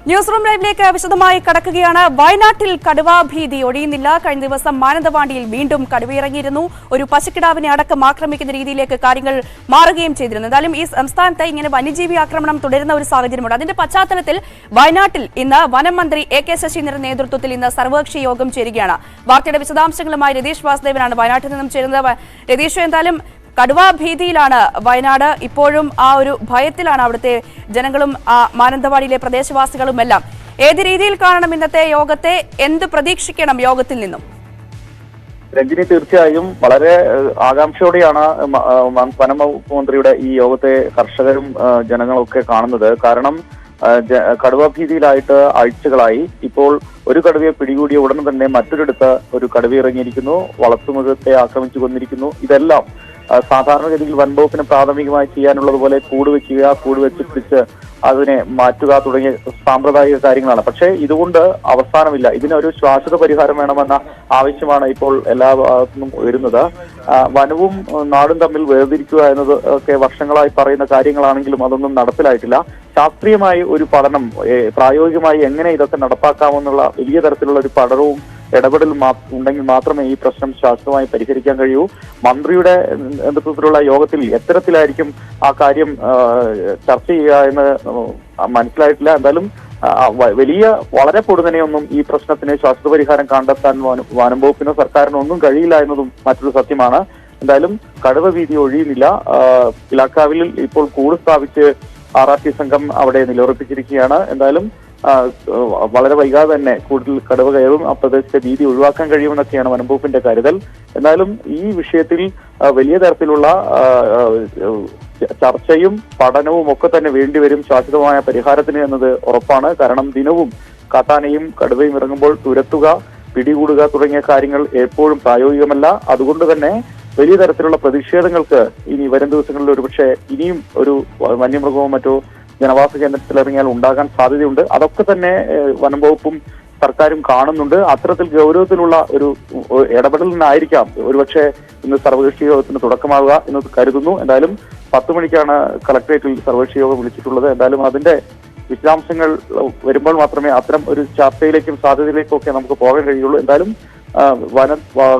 News room ലൈവിലേക്ക് വിശദമായി കടക്കുകയാണ്. വയനാട്ടിൽ കടുവാ ഭീതി ഒഴിയുന്നില്ല. കഴിഞ്ഞ ദിവസം മാനന്തവാടിയിൽ വീണ്ടും കടുവയിറങ്ങിയിരുന്നു. ഒരു പശുക്കിടാവിനെ അടക്കം ആക്രമിക്കുന്ന രീതിയിലേക്ക് കാര്യങ്ങൾ മാറുകയും ചെയ്തിരുന്നു. എന്തായാലും ഈ സംസ്ഥാനത്ത് ഇങ്ങനെ വന്യജീവി ആക്രമണം തുടരുന്ന ഒരു സാഹചര്യമുണ്ട്. അതിന്റെ പശ്ചാത്തലത്തിൽ വയനാട്ടിൽ ഇന്ന് വനം മന്ത്രി എ കെ ശശീന്ദ്രന്റെ നേതൃത്വത്തിൽ ഇന്ന് സർവകക്ഷി യോഗം ചേരുകയാണ്. വാർത്തയുടെ വിശദാംശങ്ങളുമായി രതീഷ് വാസുദേവനാണ് വയനാട്ടിൽ നിന്നും ചേരുന്നത്. രതീഷ്, എന്തായാലും കടുവാ ഭീതിയിലാണ് വയനാട്. ഇപ്പോഴും ആ ഒരു ഭയത്തിലാണ് അവിടുത്തെ ജനങ്ങളും മാനന്തവാടിയിലെ പ്രദേശവാസികളും എല്ലാം. ഏത് രീതിയിൽ കാണണം ഇന്നത്തെ യോഗത്തെ? എന്ത് പ്രതീക്ഷിക്കണം യോഗത്തിൽ നിന്നും? രഞ്ജിനി, തീർച്ചയായും വളരെ ആകാംക്ഷയോടെയാണ് വനം വകുപ്പ് മന്ത്രിയുടെ ഈ യോഗത്തെ കർഷകരും ജനങ്ങളൊക്കെ കാണുന്നത്. കാരണം കടുവ ഭീതിയിലായിട്ട് ആഴ്ചകളായി. ഇപ്പോൾ ഒരു കടുവയെ പിടികൂടിയ ഉടനെ തന്നെ മറ്റൊരിടത്ത് ഒരു കടുവ ഇറങ്ങിയിരിക്കുന്നു, വളർത്തുമൃഗത്തെ ആക്രമിച്ചു കൊന്നിരിക്കുന്നു. ഇതെല്ലാം സാധാരണഗതിയിൽ വനംവകുപ്പിന് പ്രാഥമികമായി ചെയ്യാനുള്ളതുപോലെ കൂട് വെക്കുക, കൂട് വെച്ച് പിടിച്ച് അതിനെ മാറ്റുക തുടങ്ങിയ സാമ്പ്രദായിക കാര്യങ്ങളാണ്. പക്ഷേ ഇതുകൊണ്ട് അവസാനമില്ല. ഇതിനൊരു ശാശ്വത പരിഹാരം വേണമെന്ന ആവശ്യമാണ് ഇപ്പോൾ എല്ലാ ഭാഗത്തുനിന്നും ഉയരുന്നത്. വനവും നാടും തമ്മിൽ വേർതിരിക്കുക എന്നത് ഒക്കെ വർഷങ്ങളായി പറയുന്ന കാര്യങ്ങളാണെങ്കിലും അതൊന്നും നടപ്പിലായിട്ടില്ല. ശാസ്ത്രീയമായി ഒരു പഠനം, പ്രായോഗികമായി എങ്ങനെ ഇതൊക്കെ നടപ്പാക്കാമെന്നുള്ള വലിയ തരത്തിലുള്ള ഒരു പഠനവും ഇടപെടലും ഉണ്ടെങ്കിൽ മാത്രമേ ഈ പ്രശ്നം ശാശ്വതമായി പരിഹരിക്കാൻ കഴിയൂ. മന്ത്രിയുടെ നേതൃത്വത്തിലുള്ള യോഗത്തിൽ എത്തരത്തിലായിരിക്കും ആ കാര്യം ചർച്ച ചെയ്യുക എന്ന് മനസ്സിലായിട്ടില്ല. എന്തായാലും വളരെ പൊടുന്നനെയൊന്നും ഈ പ്രശ്നത്തിന് ശാശ്വത പരിഹാരം കണ്ടെത്താൻ വനം വകുപ്പിനോ സർക്കാരിനോ ഒന്നും കഴിയില്ല എന്നതും മറ്റൊരു സത്യമാണ്. എന്തായാലും കടുവ ഭീതി ഒഴിയുന്നില്ല. ഇലാക്കാവിൽ ഇപ്പോൾ കൂട് സ്ഥാപിച്ച് RRT സംഘം അവിടെ നിലയുറപ്പിച്ചിരിക്കുകയാണ്. എന്തായാലും വളരെ വൈകാതെ തന്നെ കൂടുതൽ കടുവ കയറും, ആ പ്രദേശത്തെ ഭീതി ഒഴിവാക്കാൻ കഴിയുമെന്നൊക്കെയാണ് വനംവകുപ്പിന്റെ കരുതൽ. എന്നാലും ഈ വിഷയത്തിൽ വലിയ തരത്തിലുള്ള ചർച്ചയും പഠനവും ഒക്കെ തന്നെ വേണ്ടിവരും ശാശ്വതമായ പരിഹാരത്തിന് എന്നത് ഉറപ്പാണ്. കാരണം ദിനവും കാട്ടാനയും കടുവയും ഇറങ്ങുമ്പോൾ തുരത്തുക, പിടികൂടുക തുടങ്ങിയ കാര്യങ്ങൾ എപ്പോഴും പ്രായോഗികമല്ല. അതുകൊണ്ട് തന്നെ വലിയ തരത്തിലുള്ള പ്രതിഷേധങ്ങൾക്ക് ഇനി വരും ദിവസങ്ങളിൽ ഒരുപക്ഷെ ഇനിയും ഒരു വന്യമൃഗമോ മറ്റോ ജനവാസ കേന്ദ്രത്തിൽ ഇറങ്ങിയാൽ ഉണ്ടാകാൻ സാധ്യതയുണ്ട്. അതൊക്കെ തന്നെ വനം വകുപ്പും സർക്കാരും കാണുന്നുണ്ട്. അത്തരത്തിൽ ഗൗരവത്തിലുള്ള ഒരു ഇടപെടലിനായിരിക്കാം ഒരുപക്ഷെ ഇന്ന് സർവകക്ഷി യോഗത്തിന് തുടക്കമാവുക എന്ന് കരുതുന്നു. എന്തായാലും 10 മണിക്കാണ് കളക്ടറേറ്റിൽ സർവകക്ഷി യോഗം വിളിച്ചിട്ടുള്ളത്. എന്തായാലും അതിന്റെ വിശദാംശങ്ങൾ വരുമ്പോൾ മാത്രമേ അത്തരം ഒരു ചർച്ചയിലേക്കും സാധ്യതയിലേക്കും ഒക്കെ നമുക്ക് പോകാൻ കഴിയുള്ളൂ. എന്തായാലും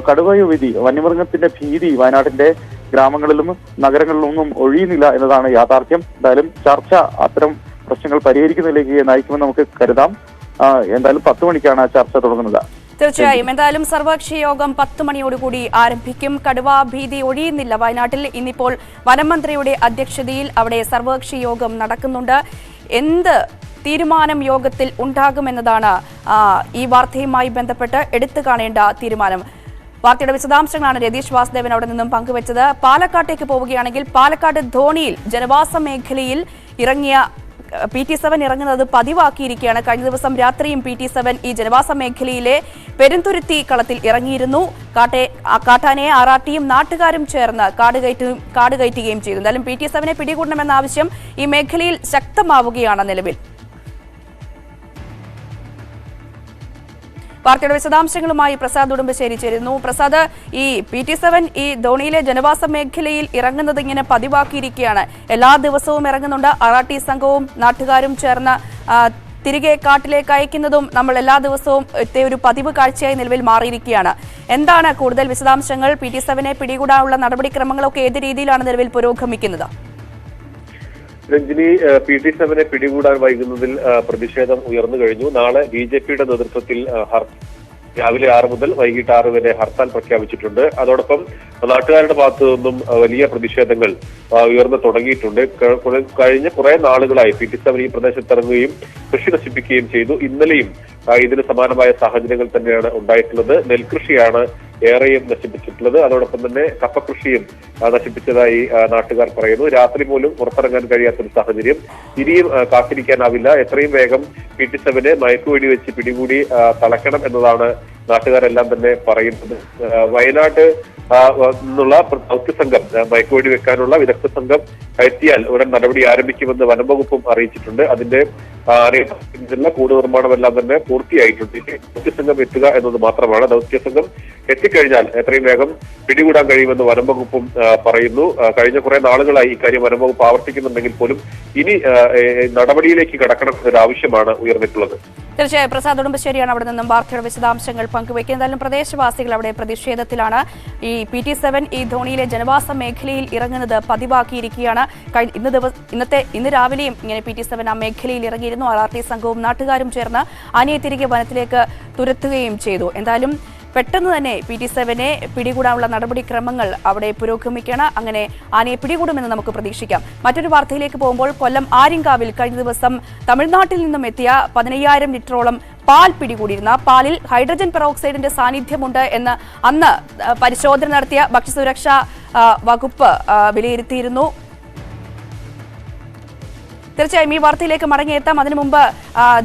കടുവഭീതി, വന്യമൃഗത്തിന്റെ ഭീതി വയനാട്ടിന്റെ ഗ്രാമങ്ങളിലും നഗരങ്ങളിലൊന്നും ഒഴിയുന്നില്ല എന്നതാണ് യാഥാർത്ഥ്യം. എന്തായാലും ചർച്ച അത്തരം പ്രശ്നങ്ങൾ പരിഹരിക്കുന്നതിലേക്ക് നയിക്കുമെന്ന് നമുക്ക് കരുതാം. എന്തായാലും 10 മണിക്കാണ് ചർച്ച തുടങ്ങുന്നത്. തീർച്ചയായും എന്തായാലും സർവകക്ഷി യോഗം 10 മണിയോടുകൂടി ആരംഭിക്കും. കടുവാ ഭീതി ഒഴിയുന്നില്ല വയനാട്ടിൽ. ഇന്നിപ്പോൾ വനം മന്ത്രിയുടെ അധ്യക്ഷതയിൽ അവിടെ സർവകക്ഷി യോഗം നടക്കുന്നുണ്ട്. എന്ത് തീരുമാനം യോഗത്തിൽ ഉണ്ടാകുമെന്നതാണ് ഈ വാർത്തയുമായി ബന്ധപ്പെട്ട് എടുത്തു കാണേണ്ട തീരുമാനം. വാർത്തയുടെ വിശദാംശങ്ങളാണ് രതീഷ് വാസുദേവൻ അവിടെ നിന്നും പങ്കുവച്ചത്. പാലക്കാട്ടേക്ക് പോവുകയാണെങ്കിൽ പാലക്കാട് ധോണിയിൽ ജനവാസ മേഖലയിൽ ഇറങ്ങിയ PT-7 ഇറങ്ങുന്നത് പതിവാക്കിയിരിക്കുകയാണ്. കഴിഞ്ഞ ദിവസം രാത്രിയും PT-7 ഈ ജനവാസ മേഖലയിലെ പെരുന്തുരുത്തി കളത്തിൽ ഇറങ്ങിയിരുന്നു. കാട്ടാനയെ RRTയും നാട്ടുകാരും ചേർന്ന് കാട് കയറ്റുകയും ചെയ്തു. എന്തായാലും PT-7 പിടികൂടണമെന്ന ആവശ്യം ഈ മേഖലയിൽ ശക്തമാവുകയാണ് നിലവിൽ. വാർത്തയുടെ വിശദാംശങ്ങളുമായി പ്രസാദ് ഉടുമ്പശ്ശേരി ചേരുന്നു. പ്രസാദ്, ഈ PT-7 ഈ ധോണിയിലെ ജനവാസ മേഖലയിൽ ഇറങ്ങുന്നത് ഇങ്ങനെ പതിവാക്കിയിരിക്കുകയാണ്. എല്ലാ ദിവസവും ഇറങ്ങുന്നുണ്ട്. RRT സംഘവും നാട്ടുകാരും ചേർന്ന് തിരികെ കാട്ടിലേക്ക് അയക്കുന്നതും നമ്മൾ എല്ലാ ദിവസവും ഒരു പതിവ് കാഴ്ചയായി നിലവിൽ മാറിയിരിക്കുകയാണ്. എന്താണ് കൂടുതൽ വിശദാംശങ്ങൾ? PT-7 പിടികൂടാനുള്ള നടപടിക്രമങ്ങളൊക്കെ ഏത് രീതിയിലാണ് നിലവിൽ പുരോഗമിക്കുന്നത്? രഞ്ജിനി, PT-7 പിടികൂടാൻ വൈകുന്നതിൽ പ്രതിഷേധം ഉയർന്നു കഴിഞ്ഞു. നാളെ BJPയുടെ നേതൃത്വത്തിൽ രാവിലെ 6 മുതൽ വൈകിട്ട് 6 വരെ ഹർത്താൽ പ്രഖ്യാപിച്ചിട്ടുണ്ട്. അതോടൊപ്പം നാട്ടുകാരുടെ ഭാഗത്തു നിന്നും വലിയ പ്രതിഷേധങ്ങൾ ഉയർന്നു തുടങ്ങിയിട്ടുണ്ട്. കഴിഞ്ഞ കുറെ നാളുകളായി PT-7 ഈ പ്രദേശത്തിറങ്ങുകയും കൃഷി നശിപ്പിക്കുകയും ചെയ്തു. ഇന്നലെയും ഇതിന് സമാനമായ സാഹചര്യങ്ങൾ തന്നെയാണ് ഉണ്ടായിട്ടുള്ളത്. നെൽകൃഷിയാണ് ഏറെയും നശിപ്പിച്ചിട്ടുള്ളത്. അതോടൊപ്പം തന്നെ കപ്പകൃഷിയും നശിപ്പിച്ചതായി നാട്ടുകാർ പറയുന്നു. രാത്രി പോലും പുറത്തിറങ്ങാൻ കഴിയാത്തൊരു സാഹചര്യം. ഇനിയും കാത്തിരിക്കാനാവില്ല. എത്രയും വേഗം PT-7 മയക്കുവെടി വെച്ച് പിടികൂടി തളയ്ക്കണം എന്നതാണ് നാട്ടുകാരെല്ലാം തന്നെ പറയുന്നത്. വയനാട് നിന്നുള്ള ദൗത്യസംഘം മയക്കുവെടി വെക്കാനുള്ള വിദഗ്ധ സംഘം എത്തിയാൽ ഉടൻ നടപടി ആരംഭിക്കുമെന്ന് വനംവകുപ്പും അറിയിച്ചിട്ടുണ്ട്. അതിന്റെ കൂട് നിർമ്മാണമെല്ലാം തന്നെ പൂർത്തിയായിട്ടുണ്ട്. ദൗത്യസംഘം എത്തുക എന്നത് മാത്രമാണ്. ദൗത്യസംഘം എത്തിക്കഴിഞ്ഞാൽ എത്രയും വേഗം പിടികൂടാൻ കഴിയുമെന്ന് വനംവകുപ്പും പറയുന്നു. കഴിഞ്ഞ കുറെ നാളുകളായി ഇക്കാര്യം വനംവകുപ്പ് ആവർത്തിക്കുന്നുണ്ടെങ്കിൽ പോലും ഇനി നടപടിയിലേക്ക് കടക്കണം എന്നൊരു ആവശ്യമാണ് ഉയർന്നിട്ടുള്ളത്. തീർച്ചയായും പ്രസാദ് ഉടുമ്പശ്ശേരിയാണ് അവിടെ നിന്നും വാർത്തയുടെ വിശദാംശങ്ങൾ പങ്കുവയ്ക്കുന്നത്. എന്തായാലും പ്രദേശവാസികൾ അവിടെ പ്രതിഷേധത്തിലാണ്. ഈ PT-7 ഈ ധോണിയിലെ ജനവാസ മേഖലയിൽ ഇറങ്ങുന്നത് പതിവാക്കിയിരിക്കുകയാണ്. ഇന്ന് രാവിലെയും ഇങ്ങനെ PT-7 ആ മേഖലയിൽ ഇറങ്ങിയിരുന്നു. RRT സംഘവും നാട്ടുകാരും ചേർന്ന് ആനയെ തിരികെ വനത്തിലേക്ക് തുരത്തുകയും ചെയ്തു. എന്തായാലും പെട്ടെന്ന് തന്നെ PT-7നെ പിടികൂടാനുള്ള നടപടിക്രമങ്ങൾ അവിടെ പുരോഗമിക്കുകയാണ്. അങ്ങനെ ആനയെ പിടികൂടുമെന്ന് നമുക്ക് പ്രതീക്ഷിക്കാം. മറ്റൊരു വാർത്തയിലേക്ക് പോകുമ്പോൾ കൊല്ലം ആര്യങ്കാവിൽ കഴിഞ്ഞ ദിവസം തമിഴ്നാട്ടിൽ നിന്നും എത്തിയ 15,000 ലിറ്ററോളം പാൽ പിടികൂടിയിരുന്ന പാലിൽ ഹൈഡ്രജൻ പെറോക്സൈഡിന്റെ സാന്നിധ്യമുണ്ട് എന്ന് അന്ന് പരിശോധന നടത്തിയ ഭക്ഷ്യസുരക്ഷാ വകുപ്പ് വിലയിരുത്തിയിരുന്നു. തീർച്ചയായും ഈ വാർത്തയിലേക്ക് മടങ്ങിയെത്താം. അതിനു മുമ്പ്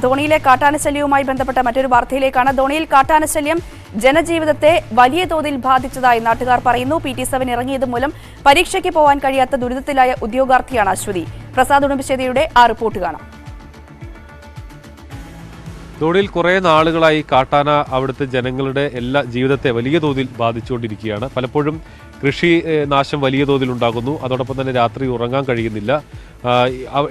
ധോണിയിലെ കാട്ടാനശല്യവുമായി ബന്ധപ്പെട്ട മറ്റൊരു വാർത്തയിലേക്കാണ്. ധോണിയിൽ കാട്ടാനശല്യം ജനജീവിതത്തെ വലിയ തോതിൽ ബാധിച്ചതായി നാട്ടുകാർ പറയുന്നു. PT-7 ഇറങ്ങിയത് മൂലം പരീക്ഷയ്ക്ക് പോകാൻ കഴിയാത്ത ദുരിതത്തിലായ ഉദ്യോഗാർത്ഥിയാണ് അശ്വതി. പ്രസാദ് ഉടുമ്പശ്ശേരിയുടെ ആ റിപ്പോർട്ട് കാണാം. ധോണിയിൽ കുറേ നാളുകളായി കാട്ടാന അവിടുത്തെ ജനങ്ങളുടെ എല്ലാ ജീവിതത്തെ വലിയ തോതിൽ ബാധിച്ചുകൊണ്ടിരിക്കുകയാണ്. പലപ്പോഴും കൃഷി നാശം വലിയ തോതിൽ ഉണ്ടാകുന്നു. അതോടൊപ്പം തന്നെ രാത്രി ഉറങ്ങാൻ കഴിയുന്നില്ല.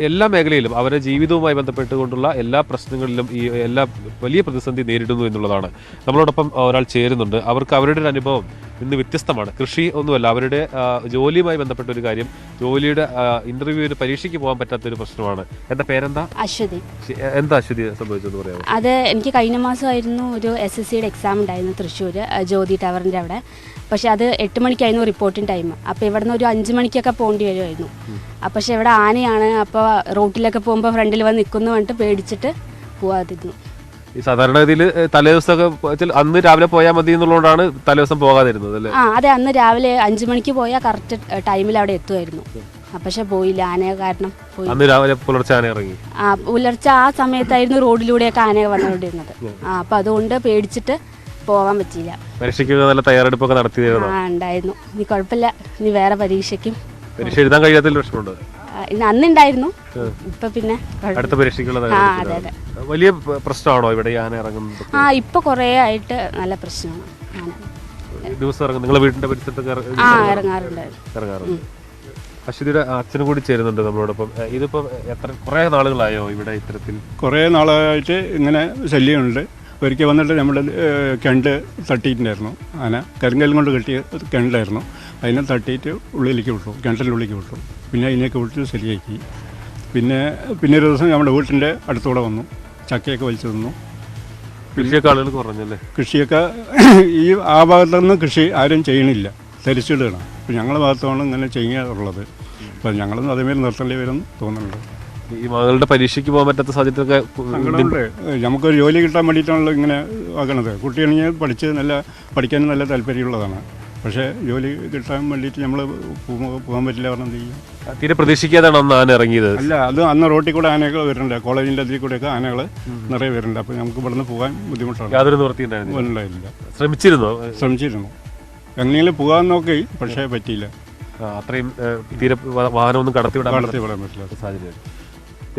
എല്ലാ മേഖലയിലും അവരുടെ ജീവിതവുമായി ബന്ധപ്പെട്ടുകൊണ്ടുള്ള എല്ലാ പ്രശ്നങ്ങളിലും ഈ എല്ലാ വലിയ പ്രതിസന്ധി നേരിടുന്നു എന്നുള്ളതാണ്. നമ്മളോടൊപ്പം ഒരാൾ ചേരുന്നുണ്ട്. അവർക്ക് അവരുടെ ഒരു അനുഭവം ഇന്ന് വ്യത്യസ്തമാണ്. കൃഷി ഒന്നുമല്ല, അവരുടെ ജോലിയുമായി ബന്ധപ്പെട്ട ഒരു കാര്യം, ജോലിയുടെ ഇന്റർവ്യൂവിന് പരീക്ഷയ്ക്ക് പോകാൻ പറ്റാത്തൊരു പ്രശ്നമാണ്. എന്താ പേരെന്താ? അശ്വതി. എന്താ അശ്വതി സംഭവിച്ചെന്ന് പറയാമോ? അത് എനിക്ക് കഴിഞ്ഞ മാസമായിരുന്നു ഒരു SSCയുടെ എക്സാം ഉണ്ടായിരുന്നു തൃശ്ശൂർ ജ്യോതി ടവറിൻ്റെ അവിടെ. പക്ഷെ അത് 8 മണിക്കായിരുന്നു റിപ്പോർട്ടിംഗ് ടൈം. അപ്പോൾ ഇവിടെ നിന്ന് ഒരു 5 മണിക്കൊക്കെ പോകേണ്ടി വരുമായിരുന്നു. പക്ഷെ ഇവിടെ ആനയാണ്. അപ്പോൾ റോട്ടിലൊക്കെ പോകുമ്പോൾ ഫ്രണ്ടിൽ വന്ന് നിൽക്കുന്നു പറഞ്ഞിട്ട് പേടിച്ചിട്ട് പോകാതിരുന്നു. ഈ സാധാരണഗതിയിൽ തലേദിവസമൊക്കെ അന്ന് രാവിലെ പോയാൽ മതി എന്നുള്ളതുകൊണ്ടാണ് തലേദിവസം പോകാതിരുന്നത് അല്ലേ? അതെ, അന്ന് രാവിലെ 5 മണിക്ക് പോയാൽ കറക്റ്റ് ടൈമിൽ അവിടെ എത്തുമായിരുന്നു. പക്ഷെ പോയില്ല, ആന കാരണം പോയി. അന്ന് രാവിലെ പുലർച്ചെ ആന ഇറങ്ങി. പുലർച്ചെ ആ സമയത്തായിരുന്നു റോഡിലൂടെയൊക്കെ ആന വന്നുകൊണ്ടിരുന്നത്. അപ്പം അതുകൊണ്ട് പേടിച്ചിട്ട് പോകാൻ പറ്റിയില്ല. പരീക്ഷയ്ക്ക് നല്ല തയ്യാറെടുപ്പൊക്കെ നടത്തിയിരുന്നു. ഉണ്ടായിരുന്നു. ഇനി കുഴപ്പമില്ല, ഇനി വേറെ പരീക്ഷയ്ക്കും. പരീക്ഷ എഴുതാൻ കഴിയാത്ത പ്രശ്നമുണ്ട്. അന്നുണ്ടായിരുന്നു. ഇപ്പൊ പിന്നെ അടുത്ത പരീക്ഷയ്ക്കുള്ള വലിയ പ്രശ്നമാണോ ഇവിടെ ആന ഇറങ്ങുന്നത്? ഇപ്പൊ കൊറേ ആയിട്ട് നല്ല പ്രശ്നമാണ്. ദിവസം ഇറങ്ങും. നിങ്ങളെ വീടിന്റെ പരിസരത്തൊക്കെ ഇറങ്ങാറുണ്ട്. അശ്വതിയുടെ അച്ഛനും കൂടി ചേരുന്നുണ്ട് നമ്മളോടൊപ്പം. ഇതിപ്പോ കുറെ നാളുകളായോ ഇവിടെ ഇത്തരത്തിൽ? കുറേ നാളായിട്ട് ഇങ്ങനെ ശല്യമുണ്ട്. ഒരിക്കൽ വന്നിട്ട് നമ്മുടെ കിണറ്റ് തട്ടിയിട്ടുണ്ടായിരുന്നു. ആന കരിങ്കല്ലും കൊണ്ട് കെട്ടിയ കിണറ്റായിരുന്നു. അതിനെ തട്ടിയിട്ട് ഉള്ളിലേക്ക് വിട്ടു, കിണറ്റിൻ്റെ ഉള്ളിലേക്ക് വിട്ടു. പിന്നെ അതിനെയൊക്കെ വിട്ട് ശരിയാക്കി. പിന്നെ ഒരു ദിവസം നമ്മുടെ വീട്ടിൻ്റെ അടുത്തൂടെ വന്നു, ചക്കയൊക്കെ വലിച്ചു തന്നു. കൃഷിയൊക്കെ ആളുകൾ കുറഞ്ഞല്ലേ? കൃഷിയൊക്കെ ആ ഭാഗത്തൊന്നും കൃഷി ആരും ചെയ്യണില്ല, തരിച്ചിടുകയാണ്. അപ്പോൾ ഞങ്ങളുടെ ഭാഗത്താണ് ഇങ്ങനെ ചെയ്യാറുള്ളത്. അപ്പോൾ ഞങ്ങളൊന്നും അതേമാതിരി നിർത്തേണ്ടി വരും തോന്നുന്നുണ്ട്. ഈ മകളുടെ പരീക്ഷയ്ക്ക് പോകാൻ പറ്റാത്ത സാഹചര്യമൊക്കെ നമുക്കൊരു ജോലി കിട്ടാൻ വേണ്ടിയിട്ടാണല്ലോ ഇങ്ങനെ ആക്കണത്. കുട്ടിയാണെങ്കിൽ പഠിക്കാൻ നല്ല താല്പര്യമുള്ളതാണ്. പക്ഷേ ജോലി കിട്ടാൻ വേണ്ടിയിട്ട് നമ്മൾ പോകാൻ പറ്റില്ല. പറഞ്ഞാൽ എന്ത് ചെയ്യും? തീരെ പ്രതീക്ഷിക്കാതാണ് അന്ന് ആന ഇറങ്ങിയത്. അല്ല, അത് അന്ന് റോട്ടിൽ കൂടെ ആനകൾ വരുന്നുണ്ട്. കോളേജിൻ്റെ അതിൽ കൂടെയൊക്കെ ആനകൾ നിറയെ വരുന്നുണ്ട്. അപ്പോൾ നമുക്ക് ഇവിടുന്ന് പോകാൻ ബുദ്ധിമുട്ടാണ്. യാതൊരു നിവൃത്തി ഉണ്ടായിരുന്നില്ല. ശ്രമിച്ചിരുന്നു എങ്ങനെയെങ്കിലും പോകാൻ നോക്കി, പക്ഷേ പറ്റിയില്ല. അത്രയും തീരെ വാഹനമൊന്നും കടത്തിവിടാൻ പറ്റില്ല സാഹചര്യം.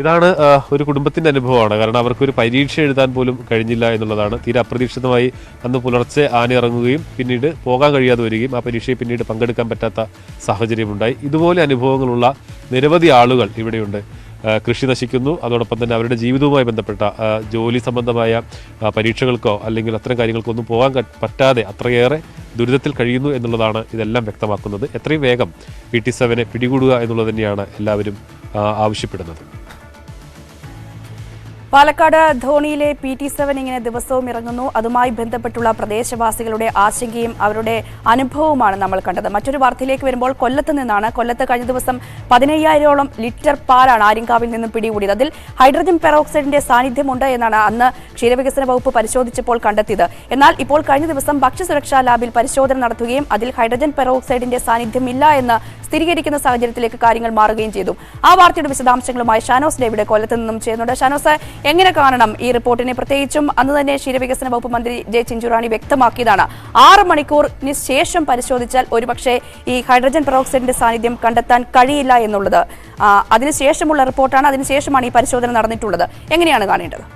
ഇതാണ് ഒരു കുടുംബത്തിന്റെ അനുഭവമാണ്. കാരണം അവർക്കൊരു പരീക്ഷ എഴുതാൻ പോലും കഴിഞ്ഞില്ല എന്നുള്ളതാണ്. തീരെ അപ്രതീക്ഷിതമായി അന്ന് പുലർച്ചെ ആന ഇറങ്ങുകയും പിന്നീട് പോകാൻ കഴിയാതെ വരികയും ആ പരീക്ഷയിൽ പിന്നീട് പങ്കെടുക്കാൻ പറ്റാത്ത സാഹചര്യമുണ്ടായി. ഇതുപോലെ അനുഭവങ്ങളുള്ള നിരവധി ആളുകൾ ഇവിടെയുണ്ട്. കൃഷി നശിക്കുന്നു, അതോടൊപ്പം തന്നെ അവരുടെ ജീവിതവുമായി ബന്ധപ്പെട്ട ജോലി സംബന്ധമായ പരീക്ഷകൾക്കോ അല്ലെങ്കിൽ അത്തരം കാര്യങ്ങൾക്കൊന്നും പോകാൻ പറ്റാതെ അത്രയേറെ ദുരിതത്തിൽ കഴിയുന്നു എന്നുള്ളതാണ് ഇതെല്ലാം വ്യക്തമാക്കുന്നത്. എത്രയും വേഗം PT-7നെ പിടികൂടുക എന്നുള്ളത് തന്നെയാണ് എല്ലാവരും ആവശ്യപ്പെടുന്നത്. പാലക്കാട് ധോണിയിലെ PT-7 ഇങ്ങനെ ദിവസവും ഇറങ്ങുന്നു. അതുമായി ബന്ധപ്പെട്ടുള്ള പ്രദേശവാസികളുടെ ആശങ്കയും അവരുടെ അനുഭവവുമാണ് നമ്മൾ കണ്ടത്. മറ്റൊരു വാർത്തയിലേക്ക് വരുമ്പോൾ കൊല്ലത്ത് നിന്നാണ്. കൊല്ലത്ത് കഴിഞ്ഞ ദിവസം 15,000ഓളം ലിറ്റർ പാലാണ് ആര്യങ്കാവിൽ നിന്നും പിടികൂടിയത്. അതിൽ ഹൈഡ്രജൻ പെറോക്സൈഡിന്റെ സാന്നിധ്യമുണ്ട് എന്നാണ് അന്ന് ക്ഷീരവികസന വകുപ്പ് പരിശോധിച്ചപ്പോൾ കണ്ടെത്തിയത്. എന്നാൽ ഇപ്പോൾ കഴിഞ്ഞ ദിവസം ഭക്ഷ്യസുരക്ഷാ ലാബിൽ പരിശോധന നടത്തുകയും അതിൽ ഹൈഡ്രജൻ പെറോക്സൈഡിന്റെ സാന്നിധ്യമില്ല എന്ന് സ്ഥിരീകരിക്കുന്ന സാഹചര്യത്തിലേക്ക് കാര്യങ്ങൾ മാറുകയും ചെയ്തു. ആ വാർത്തയുടെ വിശദാംശങ്ങളുമായി ഷാനോസ് ഡേവിഡ് കൊല്ലത്ത് നിന്നും ചെയ്യുന്നുണ്ട്. ഷാനോസ്, എങ്ങനെ കാണണം ഈ റിപ്പോർട്ടിനെ? പ്രത്യേകിച്ചും അന്ന് തന്നെ ക്ഷീരവികസന വകുപ്പ് മന്ത്രി ജെ ചിഞ്ചുറാണി വ്യക്തമാക്കിയതാണ് 6 മണിക്കൂറിന് ശേഷം പരിശോധിച്ചാൽ ഒരുപക്ഷെ ഈ ഹൈഡ്രജൻ പെറോക്സൈഡിന്റെ സാന്നിധ്യം കണ്ടെത്താൻ കഴിയില്ല എന്നുള്ളത്. അതിനുശേഷമുള്ള റിപ്പോർട്ടാണ്, അതിനുശേഷമാണ് ഈ പരിശോധന നടന്നിട്ടുള്ളത്. എങ്ങനെയാണ് കാണേണ്ടത്?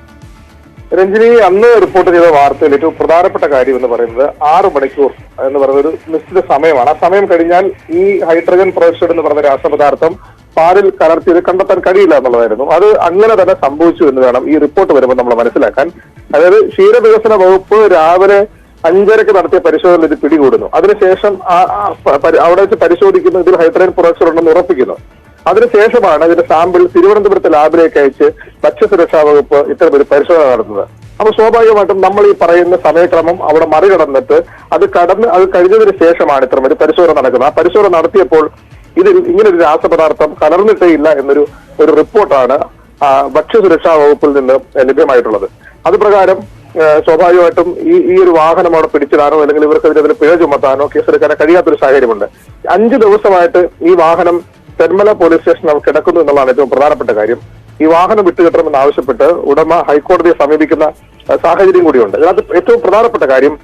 രഞ്ജിനി, അന്ന് റിപ്പോർട്ട് ചെയ്ത വാർത്തയിൽ ഏറ്റവും പ്രധാനപ്പെട്ട കാര്യം എന്ന് പറയുന്നത് 6 മണിക്കൂർ എന്ന് പറയുന്ന ഒരു നിശ്ചിത സമയമാണ്. ആ സമയം കഴിഞ്ഞാൽ ഈ ഹൈഡ്രജൻ പെറോക്സൈഡ് എന്ന് പറയുന്ന രാസപദാർത്ഥം പാലിൽ കലർത്തിയത് കണ്ടെത്താൻ കഴിയില്ല എന്നുള്ളതായിരുന്നു. അത് അങ്ങനെ തന്നെ സംഭവിച്ചു എന്ന് വേണം ഈ റിപ്പോർട്ട് വരുമ്പോൾ നമ്മൾ മനസ്സിലാക്കാൻ. അതായത് ക്ഷീരവികസന വകുപ്പ് രാവിലെ 5:30 നടത്തിയ പരിശോധന ഇത് പിടികൂടുന്നു. അതിനുശേഷം അവിടെ വെച്ച് പരിശോധിക്കുന്നു, ഇതിൽ ഹൈഡ്രജൻ പെറോക്സൈഡ് ഉണ്ടെന്ന് ഉറപ്പിക്കുന്നു. അതിനുശേഷമാണ് ഇതിന്റെ സാമ്പിൾ തിരുവനന്തപുരത്തെ ലാബിലേക്ക് അയച്ച് ഭക്ഷ്യസുരക്ഷാ വകുപ്പ് ഇത്തരമൊരു പരിശോധന നടത്തുന്നത്. അപ്പൊ സ്വാഭാവികമായിട്ടും നമ്മൾ ഈ പറയുന്ന സമയക്രമം അവിടെ മറികടന്നിട്ട് അത് കഴിഞ്ഞതിന് ശേഷമാണ് ഇത്തരമൊരു പരിശോധന നടക്കുന്നത്. ആ പരിശോധന നടത്തിയപ്പോൾ ഇതിൽ ഇങ്ങനൊരു രാസപദാർത്ഥം കലർന്നിട്ടേ ഇല്ല എന്നൊരു റിപ്പോർട്ടാണ് ഭക്ഷ്യസുരക്ഷാ വകുപ്പിൽ നിന്ന് ലഭ്യമായിട്ടുള്ളത്. അത് പ്രകാരം സ്വാഭാവികമായിട്ടും ഈ ഒരു വാഹനം അവിടെ പിടിച്ചിടാനോ അല്ലെങ്കിൽ ഇവർക്ക് ഇതിന് പിഴ ചുമത്താനോ കേസെടുക്കാനോ കഴിയാത്തൊരു സാഹചര്യമുണ്ട്. 5 ദിവസമായിട്ട് ഈ വാഹനം തെന്മല പോലീസ് സ്റ്റേഷൻ കിടക്കുന്നു എന്നുള്ളതാണ് ഏറ്റവും പ്രധാനപ്പെട്ട കാര്യം. ഈ വാഹനം വിട്ടുകിട്ടണമെന്ന് ആവശ്യപ്പെട്ട് ഉടമ ഹൈക്കോടതിയെ സമീപിക്കുന്ന സാഹചര്യം കൂടിയുണ്ട്. അതിനകത്ത് ഏറ്റവും പ്രധാനപ്പെട്ട കാര്യം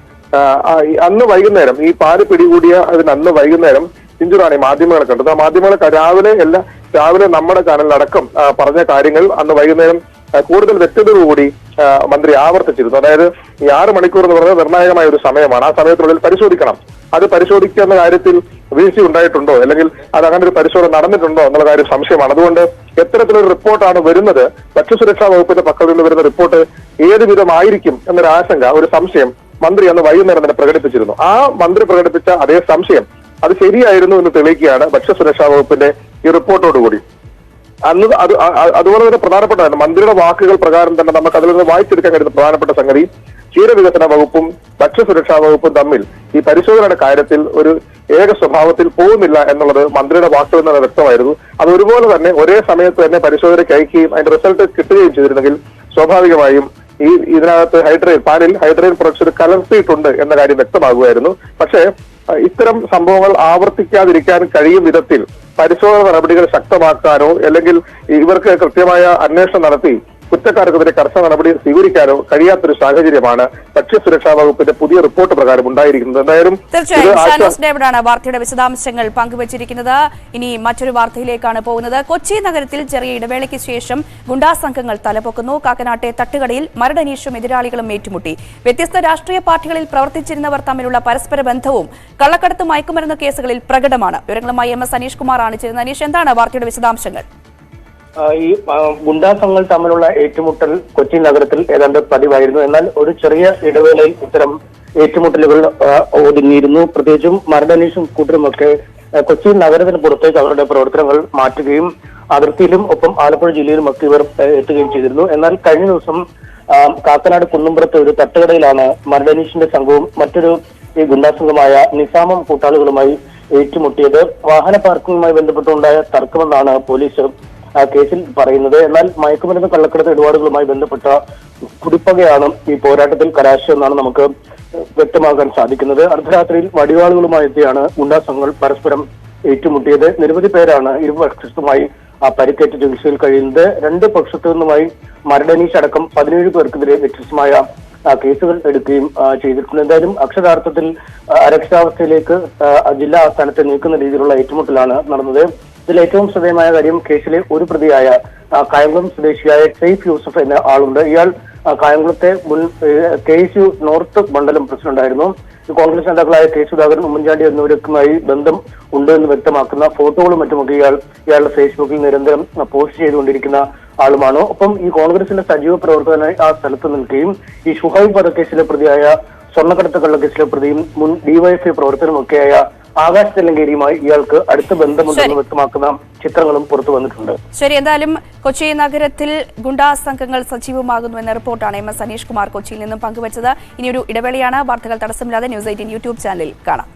അന്ന് വൈകുന്നേരം ഈ പാല് പിടികൂടിയ അന്ന് വൈകുന്നേരം ചിഞ്ചുറാണി മാധ്യമങ്ങളെ കണ്ടത്. ആ മാധ്യമങ്ങളെ രാവിലെ നമ്മുടെ ചാനലിലടക്കം പറഞ്ഞ കാര്യങ്ങൾ അന്ന് വൈകുന്നേരം കൂടുതൽ വ്യക്തതയോടുകൂടി മന്ത്രി ആവർത്തിച്ചിരുന്നു. അതായത് ഈ 6 മണിക്കൂർ എന്ന് പറയുന്നത് നിർണായകമായ ഒരു സമയമാണ്. ആ സമയത്തിനുള്ളിൽ പരിശോധിക്കണം. അത് പരിശോധിക്കുന്ന കാര്യത്തിൽ വീഴ്ച ഉണ്ടായിട്ടുണ്ടോ അല്ലെങ്കിൽ അത് അങ്ങനെ ഒരു പരിശോധന നടന്നിട്ടുണ്ടോ എന്നുള്ള കാര്യം സംശയമാണ്. അതുകൊണ്ട് എത്തരത്തിലൊരു റിപ്പോർട്ടാണ് വരുന്നത്, ഭക്ഷ്യസുരക്ഷാ വകുപ്പിന്റെ പക്കൽ നിന്ന് വരുന്ന റിപ്പോർട്ട് ഏത് വിധമായിരിക്കും എന്നൊരു ആശങ്ക, ഒരു സംശയം മന്ത്രി അന്ന് വൈകുന്നേരം തന്നെ പ്രകടിപ്പിച്ചിരുന്നു. ആ മന്ത്രി പ്രകടിപ്പിച്ച അതേ സംശയം അത് ശരിയായിരുന്നു എന്ന് തെളിയിക്കുകയാണ് ഭക്ഷ്യസുരക്ഷാ വകുപ്പിന്റെ ഈ റിപ്പോർട്ടോടുകൂടി. അന്ന് അതുപോലെ തന്നെ പ്രധാനപ്പെട്ടതാണ് മന്ത്രിയുടെ വാക്കുകൾ പ്രകാരം തന്നെ നമുക്ക് അതിൽ നിന്ന് വായിച്ചെടുക്കാൻ കഴിയുന്ന പ്രധാനപ്പെട്ട സംഗതി, ക്ഷീരവികസന വകുപ്പും ഭക്ഷ്യസുരക്ഷാ വകുപ്പും തമ്മിൽ ഈ പരിശോധനയുടെ കാര്യത്തിൽ ഒരു ഏക സ്വഭാവത്തിൽ പോകുന്നില്ല എന്നുള്ളത് മന്ത്രിയുടെ വാക്കുകളിൽ നിന്ന് വ്യക്തമായിരുന്നു. അത് ഒരുപോലെ തന്നെ ഒരേ സമയത്ത് തന്നെ പരിശോധനയ്ക്ക് അയക്കുകയും അതിന്റെ റിസൾട്ട് കിട്ടുകയും ചെയ്തിരുന്നെങ്കിൽ സ്വാഭാവികമായും ഇതിനകത്ത് പാലിൽ ഹൈഡ്രജൻ പെറോക്സൈഡ് കലർത്തിയിട്ടുണ്ട് എന്ന കാര്യം വ്യക്തമാകുമായിരുന്നു. പക്ഷേ ഇത്തരം സംഭവങ്ങൾ ആവർത്തിക്കാതിരിക്കാൻ കഴിയും വിധത്തിൽ പരിശോധന നടപടികൾ ശക്തമാക്കാനോ അല്ലെങ്കിൽ ഇവർക്ക് കൃത്യമായ അന്വേഷണം നടത്തി കുറ്റക്കാർക്കെതിരെ കർശന നടപടി സ്വീകരിക്കാനോ കഴിയാത്തൊരു സാഹചര്യമാണ് ഭക്ഷ്യസുരക്ഷാ വകുപ്പിന്റെ പുതിയ റിപ്പോർട്ട് പ്രകാരം ഉണ്ടായിരിക്കുന്നത്. എന്തായാലും തീർച്ചയായും ഷാനോസ് ഡേവിഡാണ് വാർത്തയുടെ വിശദാംശങ്ങൾ പങ്കുവച്ചിരിക്കുന്നത്. ഇനി മറ്റൊരു വാർത്തയിലേക്കാണ് പോകുന്നത്. കൊച്ചി നഗരത്തിൽ ചെറിയ ഇടവേളയ്ക്ക് ശേഷം ഗുണ്ടാ സംഘങ്ങൾ തലപൊക്കുന്നു. കാക്കനാട്ടെ തട്ടുകടയിൽ മരടനീഷും എതിരാളികളും ഏറ്റുമുട്ടി. വ്യത്യസ്ത രാഷ്ട്രീയ പാർട്ടികളിൽ പ്രവർത്തിച്ചിരുന്നവർ തമ്മിലുള്ള പരസ്പര ബന്ധവും കള്ളക്കടത്ത് മയക്കുമരുന്ന് കേസുകളിൽ പ്രകടമാണ്. വിവരങ്ങളുമായി MS അനീഷ് കുമാറാണ് ചേരുന്നത്. അനീഷ്, എന്താണ് വാർത്തയുടെ വിശദാംശങ്ങൾ? ഈ ഗുണ്ടാസംഘങ്ങൾ തമ്മിലുള്ള ഏറ്റുമുട്ടൽ കൊച്ചി നഗരത്തിൽ ഏതാണ്ട് പതിവായിരുന്നു. എന്നാൽ ഒരു ചെറിയ ഇടവേളയിൽ ഇത്തരം ഏറ്റുമുട്ടലുകൾ ഒതുങ്ങിയിരുന്നു. പ്രത്യേകിച്ചും മരടനീഷും കൂട്ടരുമൊക്കെ കൊച്ചി നഗരത്തിന് പുറത്തേക്ക് അവരുടെ പ്രവർത്തനങ്ങൾ മാറ്റുകയും അതിർത്തിയിലും ഒപ്പം ആലപ്പുഴ ജില്ലയിലുമൊക്കെ ഇവർ എത്തുകയും ചെയ്തിരുന്നു. എന്നാൽ കഴിഞ്ഞ ദിവസം കാക്കനാട് കുന്നുംപുറത്ത് ഒരു തട്ടുകടയിലാണ് മരടനീഷിന്റെ സംഘവും മറ്റൊരു ഈ ഗുണ്ടാസംഘമായ നിസാമും കൂട്ടാളികളുമായി ഏറ്റുമുട്ടിയത്. വാഹന പാർക്കിങ്ങുമായി ബന്ധപ്പെട്ടുണ്ടായ തർക്കമെന്നാണ് പോലീസ് കേസിൽ പറയുന്നത്. എന്നാൽ മയക്കുമരുന്ന് കള്ളക്കടത്ത് ഇടപാടുകളുമായി ബന്ധപ്പെട്ട കുടിപ്പകയാണ് ഈ പോരാട്ടത്തിൽ കലാശിച്ചതെന്നാണ് നമുക്ക് വ്യക്തമാക്കാൻ സാധിക്കുന്നത്. അർദ്ധരാത്രിയിൽ വടിവാളുകളുമായി എത്തിയാണ് ഗുണ്ടാസംഘങ്ങൾ പരസ്പരം ഏറ്റുമുട്ടിയത്. നിരവധി പേരാണ് ഇരുപക്ഷത്തുമായി പരിക്കേറ്റ് ചികിത്സയിൽ കഴിയുന്നത്. 2 പക്ഷത്തു നിന്നുമായി മരടനീഷ് അടക്കം 17 പേർക്കെതിരെ വ്യത്യസ്തമായ കേസുകൾ എടുക്കുകയും ചെയ്തിട്ടുണ്ട്. എന്തായാലും അക്ഷരാർത്ഥത്തിൽ അരക്ഷിതാവസ്ഥയിലേക്ക് ജില്ലാ ആസ്ഥാനത്തെ നീക്കുന്ന രീതിയിലുള്ള ഏറ്റുമുട്ടലാണ് നടന്നത്. ഇതിൽ ഏറ്റവും ശ്രദ്ധേയമായ കാര്യം കേസിലെ ഒരു പ്രതിയായ കായംകുളം സ്വദേശിയായ സെയ്ഫ് യൂസഫ് എന്ന ആളുണ്ട്. ഇയാൾ കായംകുളത്തെ മുൻ KSU നോർത്ത് മണ്ഡലം പ്രസിഡന്റായിരുന്നു. കോൺഗ്രസ് നേതാക്കളായ K. സുധാകരൻ, ഉമ്മൻചാണ്ടി എന്നിവരുമായി ബന്ധം ഉണ്ട് എന്ന് വ്യക്തമാക്കുന്ന ഫോട്ടോകളും മറ്റുമൊക്കെ ഇയാളുടെ ഫേസ്ബുക്കിൽ നിരന്തരം പോസ്റ്റ് ചെയ്തുകൊണ്ടിരിക്കുന്ന ആളുമാണ്. ഒപ്പം ഈ കോൺഗ്രസിന്റെ സജീവ പ്രവർത്തകനായി ആ സ്ഥലത്ത് നിൽക്കുകയും ഈ ഷുഹൈബ് വധക്കേസിലെ പ്രതിയായ സ്വർണ്ണക്കടത്ത് കള്ളക്കേസിലെ പ്രതിയും മുൻ DYFI പ്രവർത്തനമൊക്കെയായ ആകാശ് തെലങ്കേരിയുമായി ഇയാൾക്ക് അടുത്ത ബന്ധമുണ്ടെന്ന് വ്യക്തമാക്കുന്ന ചിത്രങ്ങളും പുറത്തു വന്നിട്ടുണ്ട്. ശരി, എന്തായാലും കൊച്ചി നഗരത്തിൽ ഗുണ്ടാ സംഘങ്ങൾ സജീവമാകുന്നു എന്ന റിപ്പോർട്ടാണ് MS അനീഷ് കുമാർ കൊച്ചിയിൽ നിന്നും പങ്കുവച്ചത്. ഇനിയൊരു ഇടവേളയാണ്. വാർത്തകൾ തടസ്സമില്ലാതെ News 18 യൂട്യൂബ് ചാനലിൽ കാണാം.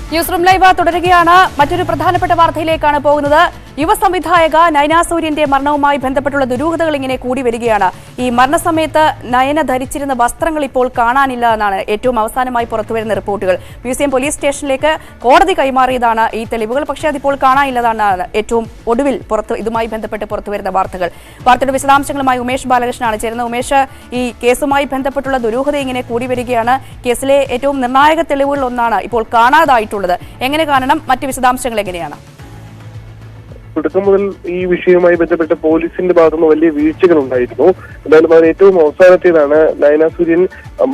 ന്യൂസ് റൂം ലൈവ് തുടരുകയാണ്. മറ്റൊരു പ്രധാനപ്പെട്ട വാർത്തയിലേക്കാണ് പോകുന്നത്. യുവ സംവിധായക നയന സൂര്യന്റെ മരണവുമായി ബന്ധപ്പെട്ടുള്ള ദുരൂഹതകൾ ഇങ്ങനെ കൂടി വരികയാണ്. ഈ മരണസമയത്ത് നയന ധരിച്ചിരുന്ന വസ്ത്രങ്ങൾ ഇപ്പോൾ കാണാനില്ല എന്നാണ് ഏറ്റവും അവസാനമായി പുറത്തുവരുന്ന റിപ്പോർട്ടുകൾ. മ്യൂസിയം പോലീസ് സ്റ്റേഷനിലേക്ക് കോടതി കൈമാറിയതാണ് ഈ തെളിവുകൾ. പക്ഷേ അതിപ്പോൾ കാണാനില്ലെന്നാണ് ഏറ്റവും ഒടുവിൽ ഇതുമായി ബന്ധപ്പെട്ട് പുറത്തുവരുന്ന വാർത്തകൾ. വാർത്തയുടെ വിശദാംശങ്ങളുമായി ഉമേഷ് ബാലകൃഷ്ണനാണ് ചേരുന്നത്. ഉമേഷ്, ഈ കേസുമായി ബന്ധപ്പെട്ടുള്ള ദുരൂഹത ഇങ്ങനെ കൂടി വരികയാണ്. കേസിലെ ഏറ്റവും നിർണായക തെളിവുകളിൽ ഒന്നാണ് ഇപ്പോൾ കാണാതായിട്ടുള്ളത്. എങ്ങനെ കാണണം? മറ്റ് വിശദാംശങ്ങൾ എങ്ങനെയാണ്? തുടക്കം മുതൽ ഈ വിഷയവുമായി ബന്ധപ്പെട്ട് പോലീസിന്റെ ഭാഗത്തുനിന്ന് വലിയ വീഴ്ചകൾ ഉണ്ടായിരുന്നു. എന്തായാലും അതിന് ഏറ്റവും അവസാനത്തേതാണ് നയന സൂര്യൻ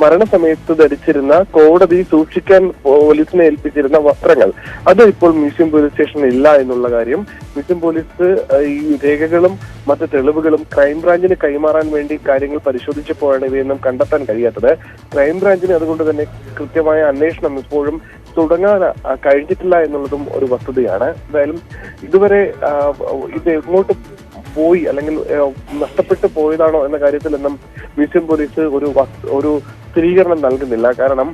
മരണസമയത്ത് ധരിച്ചിരുന്ന, കോടതി സൂക്ഷിക്കാൻ പോലീസിനെ ഏൽപ്പിച്ചിരുന്ന വസ്ത്രങ്ങൾ. അത് ഇപ്പോൾ മ്യൂസിയം പോലീസ് സ്റ്റേഷനിൽ ഇല്ല എന്നുള്ള കാര്യം മ്യൂസിയം പോലീസ് ഈ രേഖകളും മറ്റ് തെളിവുകളും ക്രൈംബ്രാഞ്ചിന് കൈമാറാൻ വേണ്ടി കാര്യങ്ങൾ പരിശോധിച്ചപ്പോഴാണ് ഇവയൊന്നും കണ്ടെത്താൻ കഴിയാത്തത്. ക്രൈംബ്രാഞ്ചിന് അതുകൊണ്ട് തന്നെ കൃത്യമായ അന്വേഷണം ഇപ്പോഴും തുടങ്ങാൻ കഴിഞ്ഞിട്ടില്ല എന്നുള്ളതും ഒരു വസ്തുതയാണ്. എന്തായാലും ഇതുവരെ ഇത് എങ്ങോട്ട് പോയി അല്ലെങ്കിൽ നഷ്ടപ്പെട്ടു പോയതാണോ എന്ന കാര്യത്തിൽ നിന്നും മ്യൂസിയം പോലീസ് ഒരു സ്ഥിരീകരണം നൽകുന്നില്ല. കാരണം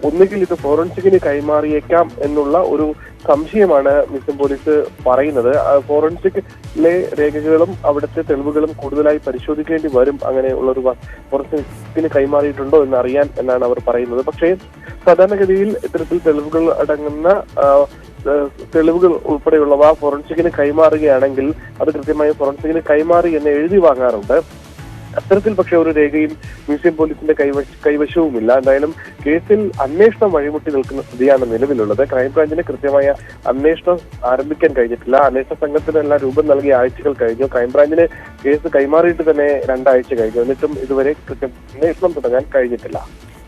ഒന്നുകിൽ ഇത് ഫോറൻസിക്കിന് കൈമാറിയേക്കാം എന്നുള്ള ഒരു സംശയമാണ് മ്യൂസിയം പോലീസ് പറയുന്നത്. ഫോറൻസിക്കിലെ രേഖകളും അവിടുത്തെ തെളിവുകളും കൂടുതലായി പരിശോധിക്കേണ്ടി വരും. അങ്ങനെയുള്ള ഒരു ഫോറൻസിക്കിന് കൈമാറിയിട്ടുണ്ടോ എന്ന് അറിയാൻ എന്നാണ് അവർ പറയുന്നത്. പക്ഷേ സാധാരണഗതിയിൽ ഇത്തരത്തിൽ തെളിവുകൾ അടങ്ങുന്ന തെളിവുകൾ ഉൾപ്പെടെയുള്ളവ ഫോറൻസിക്കിന് കൈമാറുകയാണെങ്കിൽ അത് കൃത്യമായി ഫോറൻസിക്കിന് കൈമാറി എന്ന് എഴുതി വാങ്ങാറുണ്ട്. അത്തരത്തിൽ പക്ഷെ ഒരു രേഖയും മ്യൂസിയം പോലീസിന്റെ കൈവശവുമില്ല. എന്തായാലും കേസിൽ അന്വേഷണം വഴിമുട്ടി നിൽക്കുന്ന സ്ഥിതിയാണ് നിലവിലുള്ളത്. ക്രൈംബ്രാഞ്ചിന് കൃത്യമായ അന്വേഷണം ആരംഭിക്കാൻ കഴിഞ്ഞിട്ടില്ല. അന്വേഷണ സംഘത്തിനെല്ലാം രൂപം നൽകിയ ആഴ്ചകൾ കഴിഞ്ഞു. ക്രൈംബ്രാഞ്ചിന് കേസ് കൈമാറിയിട്ട് തന്നെ 2 ആഴ്ച കഴിഞ്ഞു. എന്നിട്ടും ഇതുവരെ കൃത്യം അന്വേഷണം തുടങ്ങാൻ കഴിഞ്ഞിട്ടില്ല.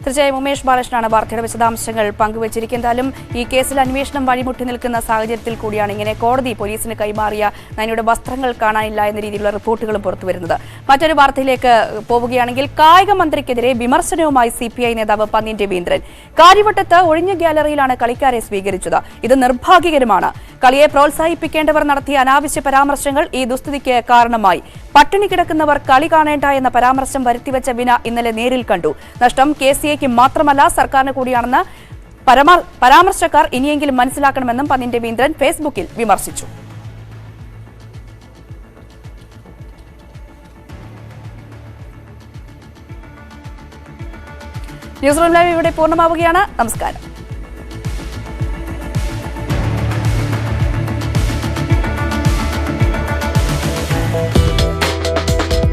തീർച്ചയായും ഉമേഷ് ബാലകൃഷ്ണനാണ് വാർത്തയുടെ വിശദാംശങ്ങൾ പങ്കുവച്ചിരിക്കുന്നതാലും ഈ കേസിൽ അന്വേഷണം വഴിമുട്ടി നിൽക്കുന്ന സാഹചര്യത്തിൽ കൂടിയാണ് ഇങ്ങനെ കോടതി പോലീസിന് കൈമാറിയ നയനയുടെ വസ്ത്രങ്ങൾ കാണാനില്ല എന്ന രീതിയിലുള്ള റിപ്പോർട്ടുകളും പുറത്തുവരുന്നത്. മറ്റൊരു വാർത്തയിലേക്ക് പോവുകയാണെങ്കിൽ കായിക മന്ത്രിക്കെതിരെ വിമർശനവുമായി CPI നേതാവ് പന്ന്യൻ രവീന്ദ്രൻ. കാര്യവട്ടത്ത് ഒഴിഞ്ഞ ഗ്യാലറിയിലാണ് കളിക്കാരെ സ്വീകരിച്ചത്. ഇത് നിർഭാഗ്യകരമാണ്. കളിയെ പ്രോത്സാഹിപ്പിക്കേണ്ടവർ നടത്തിയ അനാവശ്യ പരാമർശങ്ങൾ ഈ ദുസ്ഥിതിക്ക് കാരണമായി. പട്ടിണി കിടക്കുന്നവർ കളി കാണേണ്ട എന്ന പരാമർശം വരുത്തിവെച്ച വിന ഇന്നലെ നേരിൽ കണ്ടു. നഷ്ടം KCAക്ക് മാത്രമല്ല സർക്കാരിന് കൂടിയാണെന്ന് പരാമർശക്കാർ ഇനിയെങ്കിലും മനസ്സിലാക്കണമെന്നും പന്ന്യൻ രവീന്ദ്രൻ ഫേസ്ബുക്കിൽ വിമർശിച്ചു. ന്യൂസ് റൂം ലൈവ് ഇവിടെ പൂർണ്ണമാവുകയാണ്. നമസ്കാരം.